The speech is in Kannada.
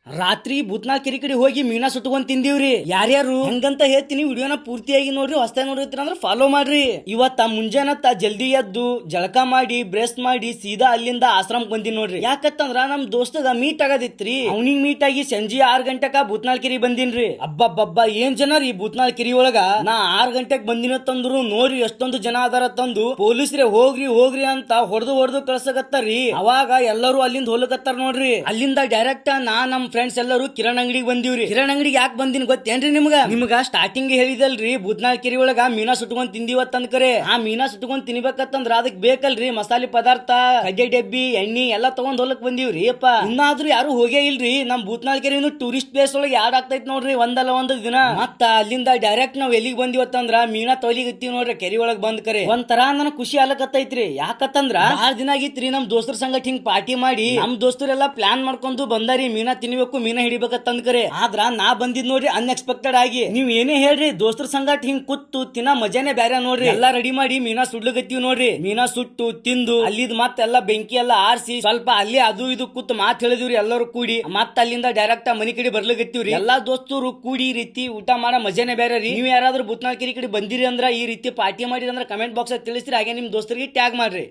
ರಾತ್ರಿ ಭೂತ್ನಾಳ್ ಕೆರಿ ಕಡೆ ಹೋಗಿ ಮೀನಾ ಸುಟ್ಕೊಂಡ್ ತಿಂದೀವ್ರಿ. ಯಾರ್ಯಾರು ಹಂಗಂತ ಹೇಳ್ತೀನಿ, ವಿಡಿಯೋನ ಪೂರ್ತಿಯಾಗಿ ನೋಡ್ರಿ. ಹೊಸ್ತಾಗಿ ನೋಡಿರ್ತೀರ ಅಂದ್ರೆ ಫಾಲೋ ಮಾಡ್ರಿ. ಇವತ್ತ ಮುಂಜಾನತ್ತ ಜಲ್ದಿ ಎದ್ದು ಜಳಕ ಮಾಡಿ ಬ್ರಷ್ ಮಾಡಿ ಸೀದಾ ಅಲ್ಲಿಂದ ಆಶ್ರಮಕ್ ಬಂದಿನಿ ನೋಡ್ರಿ. ಯಾಕತ್ತಂದ್ರ ನಮ್ ದೋಸ್ತಗ ಮೀಟ್ ಆಗದಿತ್ರಿ. ಅವನಿಗೆ ಮೀಟ್ ಆಗಿ ಸಂಜೆ 6 ಗಂಟೆಕ ಭೂತ್ನಾಳ್ ಕೆರಿ ಬಂದಿನ್ರಿ. ಅಬ್ಬಬ್ಬಬ್ಬ ಏನ್ ಜನ ರೀ ಭೂತ್ನಾಳ್ ಕೆರಿ ಒಳಗ. ನಾ 6 ಗಂಟೆಗೆ ಬಂದಿನ ತಂದ್ರು ನೋಡ್ರಿ ಎಷ್ಟೊಂದು ಜನ ಅದಾರ ತಂದು ಪೊಲೀಸ್ರೆ ಹೋಗ್ರಿ ಹೋಗ್ರಿ ಅಂತ ಹೊಡೆದು ಕಳ್ಸಕತ್ತಾರ್ರಿ. ಅವಾಗ ಎಲ್ಲರೂ ಅಲ್ಲಿಂದ ಹೋಲಕತ್ತಾರ ನೋಡ್ರಿ. ಅಲ್ಲಿಂದ ಡೈರೆಕ್ಟ್ ನಮ್ ಫ್ರೆಂಡ್ಸ್ ಎಲ್ಲರೂ ಕಿರಣ್ ಅಂಗಡಿಗೆ ಬಂದಿವ್ರಿ. ಕಿರಣ್ ಅಂಗಡಿಗೆ ಯಾಕೆ ಬಂದಿನಿ ಗೊತ್ತೇನ್ರಿ ನಿಮ್ಗ ಸ್ಟಾರ್ಟಿಂಗ್ ಹೇಳಿದಲ್ರಿ ಭೂತ್ನಾಳ್ ಕೆರಿ ಒಳಗ ಮೀನಾ ಸುಟ್ಕೊಂಡ್ ತಿಂದಿವತ್ ಅಂದ್ಕರೆ. ಆ ಮೀನಾ ಸುಟ್ಕೊಂಡ್ ತಿನ್ಬೇಕಂದ್ರ ಅದಕ್ ಬೇಕಲ್ರಿ ಮಸಾಲೆ ಪದಾರ್ಥ, ಕಡ್ಡೆ ಡಬ್ಬಿ, ಎಣ್ಣಿ ಎಲ್ಲಾ ತಗೊಂಡ್ ಹೊಲಕ್ ಬಂದಿವ್ರಿ. ಅಪ್ಪ ಇನ್ನಾದ್ರೂ ಯಾರು ಹೋಗೇ ಇಲ್ರಿ. ನಮ್ ಭೂತ್ನಾಳ್ ಕೆರಿ ಟೂರಿಸ್ಟ್ ಪ್ಲೇಸ್ ಒಳಗೆ ಯಾಡ್ ಆಗ್ತೈತ್ ನೋಡ್ರಿ ಒಂದಲ್ಲ ಒಂದು ದಿನ. ಮತ್ತ ಅಲ್ಲಿಂದ ಡೈರೆಕ್ಟ್ ನಾವ್ ಎಲ್ಲಿಗೆ ಬಂದಿವತ್ತಂದ್ರ ಮೀನಾ ತೊಲಿಗತ್ತೀವಿ ನೋಡ್ರಿ ಕೆರಿ ಒಳಗ್ ಬಂದ್ ಕರೆ. ಒಂಥರ ನನ್ ಖುಷಿ ಆಲಕತ್ತೈತ್ರಿ. ಯಾಕತ್ತಂದ್ರ ಬಹಳ ದಿನ ಆಗಿತ್ರಿ ನಮ್ ದೋಸ್ತರ ಸಂಗಟ ಹಿಂಗ್ ಪಾರ್ಟಿ ಮಾಡಿ ನಮ್ ದೋಸ್ತರೆಲ್ಲಾ ಪ್ಲಾನ್ ಮಾಡ್ಕೊಂಡು ಬಂದಾರಿ ಮೀನಾ ತಿನ್ಬೇಕು ಮೀನಾ ಹಿಡಿಬೇಕಂತ ಕರೆ. ಆದ್ರ ನಾ ಬಂದಿದ್ ನೋಡ್ರಿ ಅನ್ಎಕ್ಸ್ಪೆಕ್ಟೆಡ್ ಆಗಿ. ನೀವ್ ಏನೇ ಹೇಳ್ರಿ ದೋಸ್ತರ ಸಂಗಟ ಹಿಂಗ್ ಕೂತು ತಿನ್ನ ಮಜಾನೇ ಬ್ಯಾರೆ ನೋಡ್ರಿ. ಎಲ್ಲಾ ರೆಡಿ ಮಾಡಿ ಮೀನಾ ಸುಡ್ಲಗತ್ತೀವಿ ನೋಡ್ರಿ. ಮೀನಾ ಸುಟ್ಟು ತಿಂದು ಅಲ್ಲಿದ್ ಮತ್ತೆಲ್ಲಾ ಬೆಂಕಿ ಎಲ್ಲಾ ಆರಿಸಿ ಸ್ವಲ್ಪ ಅಲ್ಲಿ ಅದು ಇದು ಕೂತ್ ಮಾತ್ ಹೇಳಿದಿವ್ರಿ ಎಲ್ಲರೂ ಕೂಡಿ. ಮತ್ತ ಅಲ್ಲಿಂದ ಡೈರೆಕ್ಟ್ ಮನಿ ಕಡೆ ಬರ್ಲಗತ್ತೀವ್ರಿ. ಎಲ್ಲಾ ದೋಸ್ತರು ಕೂಡಿ ಈ ರೀತಿ ಊಟ ಮಾಡೋ ಮಜಾನೇ ಬೇರೆ ರೀ. ನೀವ್ ಯಾರಾದ್ರೂ ಭೂತ್ನಾಳ್ ಕೆರಿ ಕಡೆ ಬಂದಿರಿ ಅಂದ್ರ ಈ ರೀತಿ ಪಾರ್ಟಿ ಮಾಡಿರಿ ಅಂದ್ರ ಕಮೆಂಟ್ ಬಾಕ್ಸ್ ತಿಳಿಸ್ರಿ. ಹಾಗೆ ನಿಮ್ ದೋಸ್ತರಿಗೆ ಟ್ಯಾಗ್ ಮಾಡ್ರಿ.